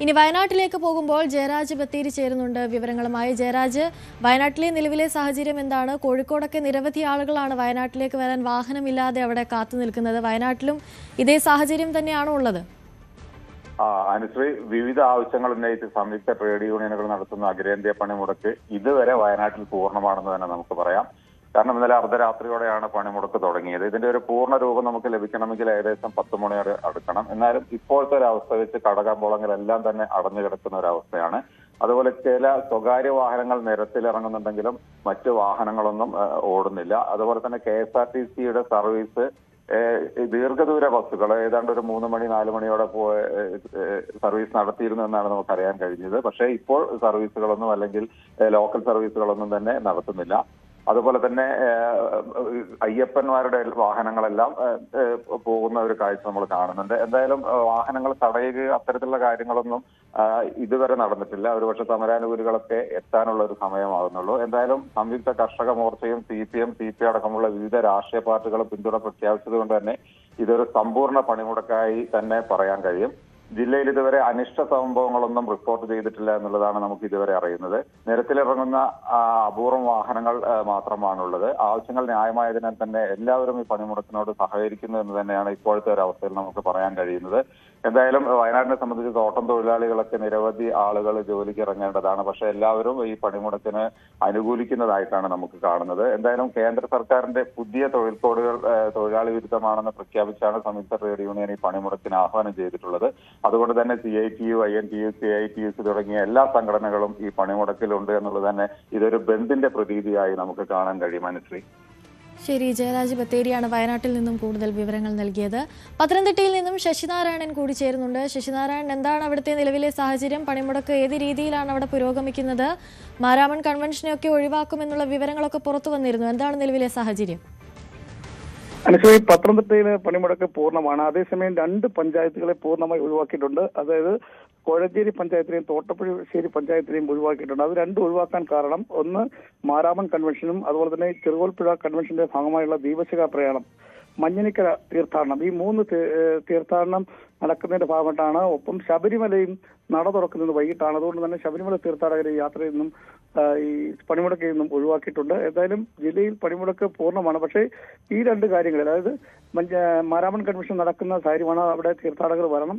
ഇനി വയനാട്ടിലേക്ക് പോകുമ്പോൾ ജയരാജ് ബത്തേരി ചേരുന്നുണ്ട് വിവരങ്ങളുമായി. ജയരാജ്, വയനാട്ടിലെ നിലവിലെ സാഹചര്യം എന്താണ്? കോഴിക്കോടൊക്കെ നിരവധി ആളുകളാണ് വയനാട്ടിലേക്ക് വരാൻ വാഹനമില്ലാതെ അവിടെ കാത്തു നിൽക്കുന്നത്. വയനാട്ടിലും ഇതേ സാഹചര്യം തന്നെയാണോ ഉള്ളത്? അനുശ്രീ, വിവിധ ആവശ്യങ്ങൾ ഉന്നയിച്ച് സംയുക്ത ട്രേഡ് യൂണിയനുകൾ നടത്തുന്ന അഖിലേന്ത്യാ പണിമുടക്ക് ഇതുവരെ വയനാട്ടിൽ പൂർണ്ണമാണെന്ന് തന്നെ നമുക്ക് പറയാം. കാരണം ഇന്നലെ അർദ്ധരാത്രിയോടെയാണ് പണിമുടക്ക് തുടങ്ങിയത്. ഇതിന്റെ ഒരു പൂർണ്ണ രൂപം നമുക്ക് ലഭിക്കണമെങ്കിൽ ഏകദേശം 10 മണി വരെ അടുക്കണം. എന്നാലും ഇപ്പോഴത്തെ ഒരു അവസ്ഥ വെച്ച് കടകമ്പോളങ്ങളെല്ലാം തന്നെ അടഞ്ഞു കിടക്കുന്ന ഒരു അവസ്ഥയാണ്. അതുപോലെ ചില സ്വകാര്യ വാഹനങ്ങൾ നിരത്തിലിറങ്ങുന്നുണ്ടെങ്കിലും മറ്റു വാഹനങ്ങളൊന്നും ഓടുന്നില്ല. അതുപോലെ തന്നെ KSRTCയുടെ സർവീസ് ദീർഘദൂര ബസ്സുകൾ ഏതാണ്ട് ഒരു 3 മണി 4 മണിയോടെ സർവീസ് നടത്തിയിരുന്നു എന്നാണ് നമുക്ക് അറിയാൻ കഴിഞ്ഞത്. പക്ഷേ ഇപ്പോൾ സർവീസുകളൊന്നും അല്ലെങ്കിൽ ലോക്കൽ സർവീസുകളൊന്നും തന്നെ നടത്തുന്നില്ല. അതുപോലെ തന്നെ അയ്യപ്പന്മാരുടെ വാഹനങ്ങളെല്ലാം പോകുന്ന ഒരു കാഴ്ച നമ്മൾ കാണുന്നുണ്ട്. എന്തായാലും വാഹനങ്ങൾ തടയുക അത്തരത്തിലുള്ള കാര്യങ്ങളൊന്നും ഇതുവരെ നടന്നിട്ടില്ല. ഒരുപക്ഷെ സമരാനുകൂലികളൊക്കെ എത്താനുള്ള ഒരു സമയമാകുന്നുള്ളൂ. എന്തായാലും സംയുക്ത കർഷക മോർച്ചയും CPM, CPI അടക്കമുള്ള വിവിധ രാഷ്ട്രീയ പാർട്ടികളും പിന്തുണ പ്രഖ്യാപിച്ചത് കൊണ്ട് തന്നെ ഇതൊരു സമ്പൂർണ്ണ പണിമുടക്കായി തന്നെ പറയാൻ കഴിയും. ജില്ലയിൽ ഇതുവരെ അനിഷ്ട സംഭവങ്ങളൊന്നും റിപ്പോർട്ട് ചെയ്തിട്ടില്ല എന്നുള്ളതാണ് നമുക്ക് ഇതുവരെ അറിയുന്നത്. നിരത്തിലിറങ്ങുന്ന അപൂർവം വാഹനങ്ങൾ മാത്രമാണുള്ളത്. ആവശ്യങ്ങൾ ന്യായമായതിനാൽ തന്നെ എല്ലാവരും ഈ പണിമുടക്കിനോട് സഹകരിക്കുന്നു എന്ന് തന്നെയാണ് ഇപ്പോഴത്തെ ഒരു അവസ്ഥയിൽ നമുക്ക് പറയാൻ കഴിയുന്നത്. എന്തായാലും വയനാടിനെ സംബന്ധിച്ച് തോട്ടം തൊഴിലാളികളൊക്കെ നിരവധി ആളുകൾ ജോലിക്ക് ഇറങ്ങേണ്ടതാണ്. പക്ഷെ എല്ലാവരും ഈ പണിമുടക്കിന് അനുകൂലിക്കുന്നതായിട്ടാണ് നമുക്ക് കാണുന്നത്. എന്തായാലും കേന്ദ്ര സർക്കാരിന്റെ പുതിയ തൊഴിൽ കോഡുകൾ തൊഴിലാളി വിരുദ്ധമാണെന്ന് പ്രഖ്യാപിച്ചാണ് സംയുക്ത ട്രേഡ് യൂണിയൻ ഈ പണിമുടക്കിന് ആഹ്വാനം ചെയ്തിട്ടുള്ളത്. അതുകൊണ്ട് തന്നെ CITU, INTU, CITUC തുടങ്ങിയ എല്ലാ സംഘടനകളും ഈ പണിമുടക്കിലുണ്ട് എന്നുള്ളത് തന്നെ ഇതൊരു ബന്ദിന്റെ പ്രതീതിയായി നമുക്ക് കാണാൻ കഴിയും. അനുശ്രീ, ശരി. ജയരാജ് ബത്തേരിയാണ് വയനാട്ടിൽ നിന്നും കൂടുതൽ വിവരങ്ങൾ നൽകിയത്. പത്തനംതിട്ടയിൽ നിന്നും ശശിനാരായണൻ കൂടി ചേരുന്നുണ്ട്. ശശിനാരായണൻ, എന്താണ് അവിടുത്തെ നിലവിലെ സാഹചര്യം? പണിമുടക്ക് ഏത് രീതിയിലാണ് അവിടെ പുരോഗമിക്കുന്നത്? മാരാമൺ കൺവെൻഷനെയൊക്കെ ഒഴിവാക്കുമെന്നുള്ള വിവരങ്ങളൊക്കെ പുറത്തു വന്നിരുന്നു. എന്താണ് നിലവിലെ സാഹചര്യം? അനുശ്രീ, പത്തനംതിട്ടയിലെ പണിമുടക്ക് പൂർണ്ണമാണ്. അതേസമയം 2 പഞ്ചായത്തുകളെ പൂർണ്ണമായി ഒഴിവാക്കിയിട്ടുണ്ട്. അതായത് കോഴഞ്ചേരി പഞ്ചായത്തിനെയും തോട്ടപ്പുഴശ്ശേരി പഞ്ചായത്തിനെയും ഒഴിവാക്കിയിട്ടുണ്ട്. അത് 2 ഒഴിവാക്കാൻ കാരണം ഒന്ന് മാരാമൺ കൺവെൻഷനും അതുപോലെ തന്നെ ചെറുകോൽപ്പുഴ കൺവെൻഷന്റെ ഭാഗമായുള്ള ദീപശിഖ പ്രയാണം, മഞ്ഞനിക്കര തീർത്ഥാടനം, ഈ 3 തീർത്ഥാടനം നടക്കുന്നതിന്റെ ഭാഗമായിട്ടാണ്. ഒപ്പം ശബരിമലയും നട തുറക്കുന്നത് വൈകിട്ടാണ്. അതുകൊണ്ട് തന്നെ ശബരിമല തീർത്ഥാടകരെ യാത്രയിൽ നിന്നും ഈ പണിമുടക്കിൽ നിന്നും ഒഴിവാക്കിയിട്ടുണ്ട്. ഏതായാലും ജില്ലയിൽ പണിമുടക്ക് പൂർണ്ണമാണ്. പക്ഷേ ഈ 2 കാര്യങ്ങൾ, അതായത് മാരാമൺ കൺവെൻഷൻ നടക്കുന്ന കാര്യമാണ്, അവിടെ തീർത്ഥാടകർ വരണം.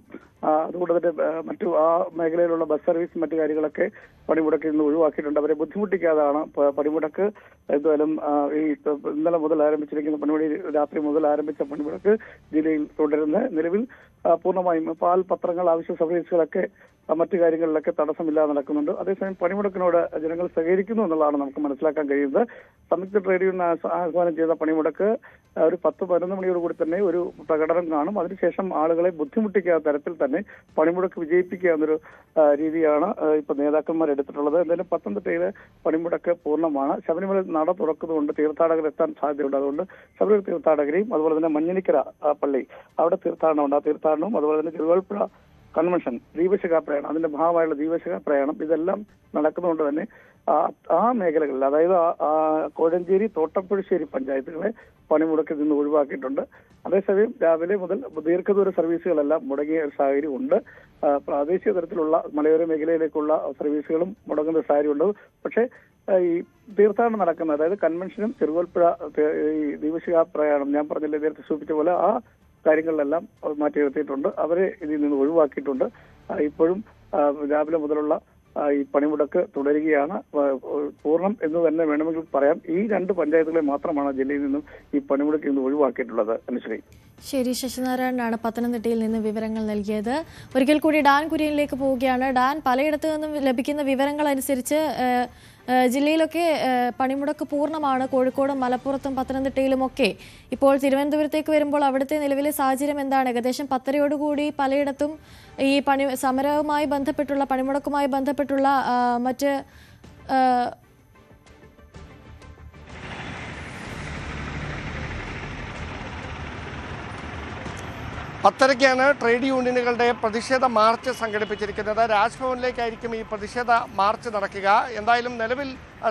അതുകൊണ്ട് തന്നെ മറ്റു ആ മേഖലയിലുള്ള ബസ് സർവീസ് മറ്റു കാര്യങ്ങളൊക്കെ പണിമുടക്കിൽ നിന്ന് ഒഴിവാക്കിയിട്ടുണ്ട്. അവരെ ബുദ്ധിമുട്ടിക്കാതാണ് പണിമുടക്ക്. എന്തായാലും ഈ ഇന്നലെ മുതൽ ആരംഭിച്ചിരിക്കുന്ന രാത്രി മുതൽ ആരംഭിച്ച പണിമുടക്ക് ജില്ലയിൽ തുടരുന്ന നിലവിൽ പൂർണ്ണമായും പാൽ, പത്രങ്ങൾ, ആവശ്യ സർവീസുകളൊക്കെ മറ്റു കാര്യങ്ങളിലൊക്കെ തടസ്സമില്ലാതെ നടക്കുന്നുണ്ട്. അതേസമയം പണിമുടക്കിനോട് ജനങ്ങൾ സഹകരിക്കുന്നു എന്നുള്ളതാണ് നമുക്ക് മനസ്സിലാക്കാൻ കഴിയുന്നത്. സംയുക്ത ട്രേഡ് യൂണിയൻ ആഹ്വാനം ചെയ്ത പണിമുടക്ക് ഒരു 10-11 മണിയോടുകൂടി തന്നെ ഒരു പ്രകടനം കാണും. അതിനുശേഷം ആളുകളെ ബുദ്ധിമുട്ടിക്കാത്ത തരത്തിൽ തന്നെ പണിമുടക്ക് വിജയിപ്പിക്കുക എന്നൊരു രീതിയാണ് ഇപ്പൊ നേതാക്കന്മാർ എടുത്തിട്ടുള്ളത്. എന്തായാലും പത്തനംതിട്ടയിലെ പണിമുടക്ക് പൂർണ്ണമാണ്. ശബരിമല നട തുറക്കുന്നതുകൊണ്ട് തീർത്ഥാടകർ എത്താൻ സാധ്യതയുണ്ട്. അതുകൊണ്ട് ശബരിമല തീർത്ഥാടകരെയും അതുപോലെ തന്നെ മഞ്ഞനിക്കര പള്ളി അവിടെ തീർത്ഥാടനമുണ്ട്. ആ തീർത്ഥാടനവും അതുപോലെ തന്നെ ചെറുകോൽപ്പുഴ കൺവെൻഷൻ, ദീപശിഖ പ്രയാണം, അതിന്റെ ഭാഗമായുള്ള ദീപശിഖ പ്രയാണം, ഇതെല്ലാം നടക്കുന്നതുകൊണ്ട് തന്നെ ആ മേഖലകളിൽ, അതായത് കോഴഞ്ചേരി, തോട്ടപ്പുഴശ്ശേരി പഞ്ചായത്തുകളെ പണിമുടക്കിൽ നിന്ന് ഒഴിവാക്കിയിട്ടുണ്ട്. അതേസമയം രാവിലെ മുതൽ ദീർഘദൂര സർവീസുകളെല്ലാം മുടങ്ങിയ ഒരു സാഹചര്യം ഉണ്ട്. പ്രാദേശിക തരത്തിലുള്ള മലയോര മേഖലയിലേക്കുള്ള സർവീസുകളും മുടങ്ങുന്ന സാഹചര്യമുണ്ട്. പക്ഷേ ഈ തീർത്ഥാടനം നടക്കുന്ന, അതായത് കൺവെൻഷനും ചെറുകോൽപ്പുഴ ഈ ദീപശിഖ പ്രയാണം, ഞാൻ പറഞ്ഞില്ലേ നേരത്തെ സൂചിപ്പിച്ച പോലെ, ആ കാര്യങ്ങളിലെല്ലാം മാറ്റി നിർത്തിയിട്ടുണ്ട്. അവരെ ഇതിൽ നിന്ന് ഒഴിവാക്കിയിട്ടുണ്ട്. ഇപ്പോഴും രാവിലെ മുതലുള്ള ഈ പണിമുടക്ക് തുടരുകയാണ്. പൂർണ്ണം എന്ന് തന്നെ വേണമെങ്കിൽ പറയാം. ഈ 2 പഞ്ചായത്തുകളെ മാത്രമാണ് ജില്ലയിൽ നിന്നും ഈ പണിമുടക്കിൽ നിന്ന് ഒഴിവാക്കിയിട്ടുള്ളത്. അനുശ്രീ, ശരി. ശശിനാരായണനാണ് പത്തനംതിട്ടയിൽ നിന്ന് വിവരങ്ങൾ നൽകിയത്. ഒരിക്കൽ കൂടി ഡാൻ കുര്യനിലേക്ക് പോവുകയാണ്. ഡാൻ, പലയിടത്തു നിന്നും ലഭിക്കുന്ന വിവരങ്ങൾ അനുസരിച്ച് ജില്ലയിലൊക്കെ പണിമുടക്ക് പൂർണ്ണമാണ്. കോഴിക്കോടും മലപ്പുറത്തും പത്തനംതിട്ടയിലുമൊക്കെ. ഇപ്പോൾ തിരുവനന്തപുരത്തേക്ക് വരുമ്പോൾ അവിടുത്തെ നിലവിലെ സാഹചര്യം എന്താണ്? ഏകദേശം 10:30 പലയിടത്തും ഈ സമരവുമായി ബന്ധപ്പെട്ടുള്ള, പണിമുടക്കുമായി ബന്ധപ്പെട്ടുള്ള മറ്റ് 10:30-ക്കാണ് ട്രേഡ് യൂണിയനുകളുടെ പ്രതിഷേധ മാർച്ച് സംഘടിപ്പിച്ചിരിക്കുന്നത്. രാജ്ഭവനിലേക്കായിരിക്കും ഈ പ്രതിഷേധ മാർച്ച് നടക്കുക. എന്തായാലും നിലവിൽ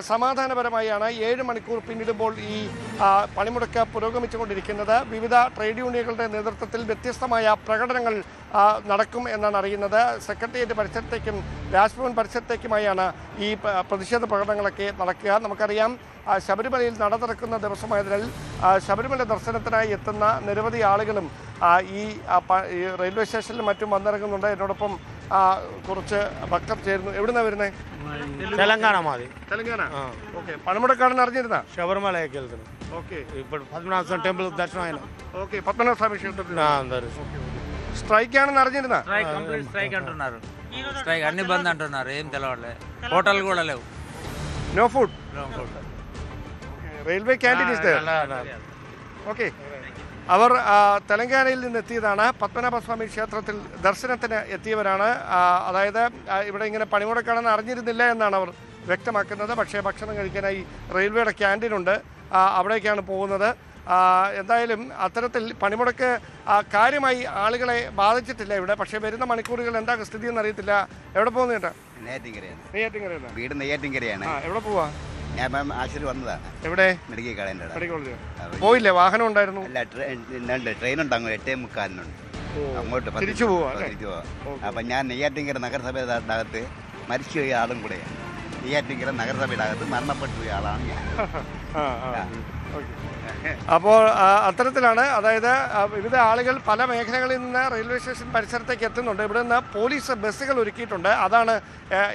സമാധാനപരമായാണ് 7 മണിക്കൂർ പിന്നിടുമ്പോൾ ഈ പണിമുടക്ക് പുരോഗമിച്ചുകൊണ്ടിരിക്കുന്നത്. വിവിധ ട്രേഡ് യൂണിയനുകളുടെ നേതൃത്വത്തിൽ വ്യത്യസ്തമായ പ്രകടനങ്ങൾ നടക്കും എന്നാണ് അറിയുന്നത്. സെക്രട്ടേറിയറ്റ് പരിസരത്തേക്കും രാജ്ഭവൻ പരിസരത്തേക്കുമായാണ് ഈ പ്രതിഷേധ പ്രകടനങ്ങളൊക്കെ നടക്കുക. നമുക്കറിയാം, ശബരിമലയിൽ നട തുറക്കുന്ന ദിവസമായതിനാൽ ശബരിമല ദർശനത്തിനായി എത്തുന്ന നിരവധി ആളുകളും ഈ റെയിൽവേ സ്റ്റേഷനിലും മറ്റും വന്നിറങ്ങുന്നുണ്ട്. എന്നോടൊപ്പം കുറച്ച് ഭക്തർ ചേരുന്നു. എവിടുന്നാണ് വരുന്നത്? తెలంగాణ మాది. തെലങ്കാന. ഓക്കെ. പണിമുടക്കാണെന്ന് അറിഞ്ഞിരുന്ന? శబరిమలకి వెళ్తున్నాం. ഓക്കെ. ఇప్పుడు పద్మనాభ స్వామి టెంపుల్ దర్శనం అయినా. ఓకే. పద్మనాభస్వామి క్షేత్రത്തിൽ అందరు స్ట్రైక్ ఆണെന്ന് അറിഞ്ഞിരുന്ന? స్ట్రైక్ అంటున్నారు. స్ట్రైక్ అన్ని బంద్ అంటున్నారు. ఏం తెలవట్లే. హోటల్ కూడా లేవు. No food. Railway canteen is there. Okay. അവർ തെലങ്കാനയിൽ നിന്ന് എത്തിയതാണ്. പത്മനാഭസ്വാമി ക്ഷേത്രത്തിൽ ദർശനത്തിന് എത്തിയവരാണ്. അതായത് ഇവിടെ ഇങ്ങനെ പണിമുടക്കാണെന്ന് അറിഞ്ഞിരുന്നില്ല എന്നാണ് അവർ വ്യക്തമാക്കുന്നത്. പക്ഷേ ഭക്ഷണം കഴിക്കാനായി റെയിൽവേയുടെ ക്യാൻറ്റീനുണ്ട്, അവിടേക്കാണ് പോകുന്നത്. എന്തായാലും അത്തരത്തിൽ പണിമുടക്ക് കാര്യമായി ആളുകളെ ബാധിച്ചിട്ടില്ല ഇവിടെ. പക്ഷേ വരുന്ന മണിക്കൂറുകൾ എന്താ സ്ഥിതി എന്നറിയത്തില്ല. എവിടെ പോകുന്നു ചേട്ടാ? നെയ്യാറ്റിൻകരയാണ്. വീട് നെയ്യാറ്റിൻകരയാണ്. എവിടെ പോവാ? ഞാൻ ആശുപത്രി വന്നതാണ്. എവിടെ? മെഡിക്കൽ കളേണ്ട മെഡിക്കൽ കോളേജ് പോയില്ലേ? വാഹനം ഉണ്ടായിരുന്നു? അല്ല, ട്രെയിൻ ഉണ്ട്. അങ്ങോട്ട് 8:45 അങ്ങോട്ട് തിരിച്ചു പോവാ. തിരിച്ചു പോവാ. അപ്പം ഞാൻ നെയ്യാറ്റിൻകര നഗരസഭയുടെ അകത്ത് മരിച്ചുപോയ ആളും കൂടെയാണ്. നെയ്യാറ്റിൻകര നഗരസഭയുടെ അകത്ത് മരണപ്പെട്ടു പോയ ആളാണ് ഞാൻ. അപ്പോൾ അത്തരത്തിലാണ്. അതായത് വിവിധ ആളുകൾ പല മേഖലകളിൽ നിന്ന് റെയിൽവേ സ്റ്റേഷൻ പരിസരത്തേക്ക് എത്തുന്നുണ്ട്. ഇവിടെ നിന്ന് പോലീസ് ബസ്സുകൾ ഒരുക്കിയിട്ടുണ്ട്. അതാണ്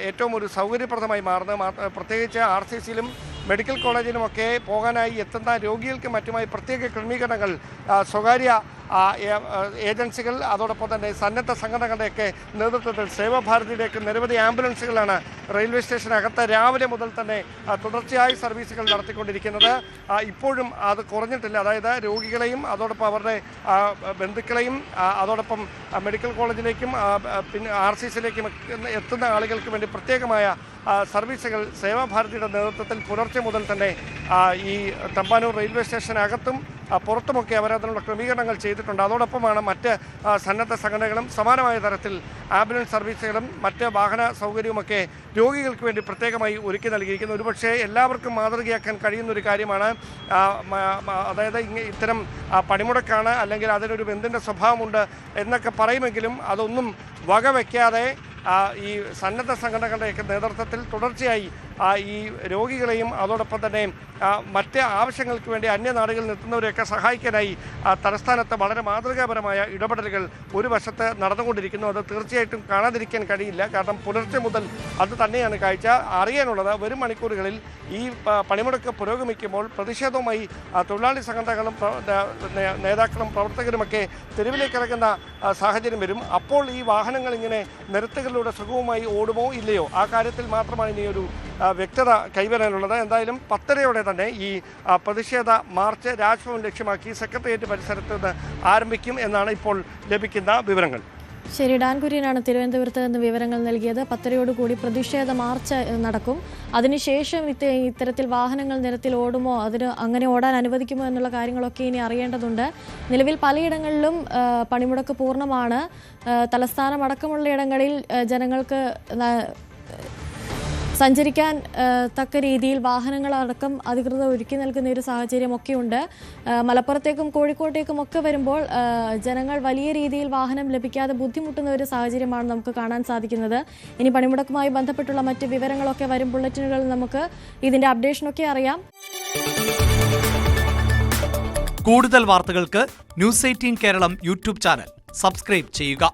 ഏറ്റവും ഒരു സൗകര്യപ്രദമായി മാറുന്നത്. പ്രത്യേകിച്ച് RCCയിലും മെഡിക്കൽ കോളേജിലുമൊക്കെ പോകാനായി എത്തുന്ന രോഗികൾക്ക് മറ്റുമായി പ്രത്യേക ക്രമീകരണങ്ങൾ സ്വകാര്യ ഏജൻസികൾ, അതോടൊപ്പം തന്നെ സന്നദ്ധ സംഘടനകളുടെയൊക്കെ നേതൃത്വത്തിൽ സേവാഭാരതിയുടെയൊക്കെ നിരവധി ആംബുലൻസുകളാണ് റെയിൽവേ സ്റ്റേഷനകത്ത് രാവിലെ മുതൽ തന്നെ തുടർച്ചയായി സർവീസുകൾ നടത്തിക്കൊണ്ടിരിക്കുന്നത്. ഇപ്പോഴും അത് കുറഞ്ഞിട്ടില്ല. അതായത് രോഗികളെയും അതോടൊപ്പം അവരുടെ ബന്ധുക്കളെയും അതോടൊപ്പം മെഡിക്കൽ കോളേജിലേക്കും പിന്നെ RCCയിലേക്കും എത്തുന്ന ആളുകൾക്ക് വേണ്ടി പ്രത്യേകമായ സർവീസുകൾ സേവാഭാരതിയുടെ നേതൃത്വത്തിൽ പുലർച്ചെ മുതൽ തന്നെ ഈ തമ്പാനൂർ റെയിൽവേ സ്റ്റേഷനകത്തും പുറത്തുമൊക്കെ അവരതിനുള്ള ക്രമീകരണങ്ങൾ ചെയ്തിട്ടുണ്ട്. അതോടൊപ്പമാണ് മറ്റ് സന്നദ്ധ സംഘടനകളും സമാനമായ തരത്തിൽ ആംബുലൻസ് സർവീസുകളും മറ്റ് വാഹന സൗകര്യവുമൊക്കെ രോഗികൾക്ക് വേണ്ടി പ്രത്യേകമായി ഒരുക്കി നൽകിയിരിക്കുന്നു. ഒരുപക്ഷെ എല്ലാവർക്കും മാതൃകയാക്കാൻ കഴിയുന്നൊരു കാര്യമാണ്. അതായത് ഇത്തരം പണിമുടക്കാണ്, അല്ലെങ്കിൽ അതിനൊരു ബന്ധിൻ്റെ സ്വഭാവമുണ്ട് എന്നൊക്കെ പറയുമെങ്കിലും അതൊന്നും വകവയ്ക്കാതെ ഈ സന്നദ്ധ സംഘടനകളുടെയൊക്കെ നേതൃത്വത്തിൽ തുടർച്ചയായി ഈ രോഗികളെയും അതോടൊപ്പം തന്നെ മറ്റ് ആവശ്യങ്ങൾക്ക് വേണ്ടി അന്യനാടുകളിൽ നിൽക്കുന്നവരെയൊക്കെ സഹായിക്കാനായി തലസ്ഥാനത്ത് വളരെ മാതൃകാപരമായ ഇടപെടലുകൾ ഒരു വശത്ത് നടന്നുകൊണ്ടിരിക്കുന്നു. അത് തീർച്ചയായിട്ടും കാണാതിരിക്കാൻ കഴിയില്ല. കാരണം പുലർച്ചെ മുതൽ അത് തന്നെയാണ് കാഴ്ച. അറിയാനുള്ളത് വരും മണിക്കൂറുകളിൽ ഈ പണിമുടക്ക് പുരോഗമിക്കുമ്പോൾ പ്രതിഷേധവുമായി തൊഴിലാളി സംഘടനകളും നേതാക്കളും പ്രവർത്തകരുമൊക്കെ തെരുവിലേക്ക് ഇറങ്ങുന്ന സാഹചര്യം വരും. അപ്പോൾ ഈ വാഹനങ്ങൾ ഇങ്ങനെ നിരത്തുകളിലൂടെ സുഗമമായി ഓടുമോ ഇല്ലയോ, ആ കാര്യത്തിൽ മാത്രമാണ് ഇനി ഒരു വ്യക്തത കൈവരാനുള്ളത്. എന്തായാലും 10:30-യോടെ തന്നെ ഈ പ്രതിഷേധ മാർച്ച് രാജ്ഭവൻ ലക്ഷ്യമാക്കി സെക്രട്ടേറിയറ്റ് പരിസരത്ത് നിന്ന് ആരംഭിക്കും എന്നാണ് ഇപ്പോൾ ലഭിക്കുന്ന വിവരങ്ങൾ. ശരി, ഡാൻ കുര്യനാണ് തിരുവനന്തപുരത്ത് നിന്ന് വിവരങ്ങൾ നൽകിയത്. 10:30-യോടുകൂടി പ്രതിഷേധ മാർച്ച് നടക്കും. അതിനുശേഷം ഇത്തരത്തിൽ വാഹനങ്ങൾ നിരത്തിൽ ഓടുമോ, അതിന് അങ്ങനെ ഓടാൻ അനുവദിക്കുമോ എന്നുള്ള കാര്യങ്ങളൊക്കെ ഇനി അറിയേണ്ടതുണ്ട്. നിലവിൽ പലയിടങ്ങളിലും പണിമുടക്ക് പൂർണ്ണമാണ്. തലസ്ഥാനം അടക്കമുള്ള ഇടങ്ങളിൽ ജനങ്ങൾക്ക് സഞ്ചരിക്കാൻ തക്ക രീതിയിൽ വാഹനങ്ങളടക്കം അധികൃതർ ഒരുക്കി നൽകുന്ന ഒരു സാഹചര്യമൊക്കെയുണ്ട്. മലപ്പുറത്തേക്കും കോഴിക്കോട്ടേക്കും ഒക്കെ വരുമ്പോൾ ജനങ്ങൾ വലിയ രീതിയിൽ വാഹനം ലഭിക്കാതെ ബുദ്ധിമുട്ടുന്ന ഒരു സാഹചര്യമാണ് നമുക്ക് കാണാൻ സാധിക്കുന്നത്. ഇനി പണിമുടക്കുമായി ബന്ധപ്പെട്ടുള്ള മറ്റ് വിവരങ്ങളൊക്കെ വരും ബുള്ളറ്റിനുകളിൽ നമുക്ക് ഇതിന്റെ അപ്ഡേഷനൊക്കെ അറിയാം. കൂടുതൽ വാർത്തകൾക്ക് News 18 Keralam YouTube channel subscribe ചെയ്യുക.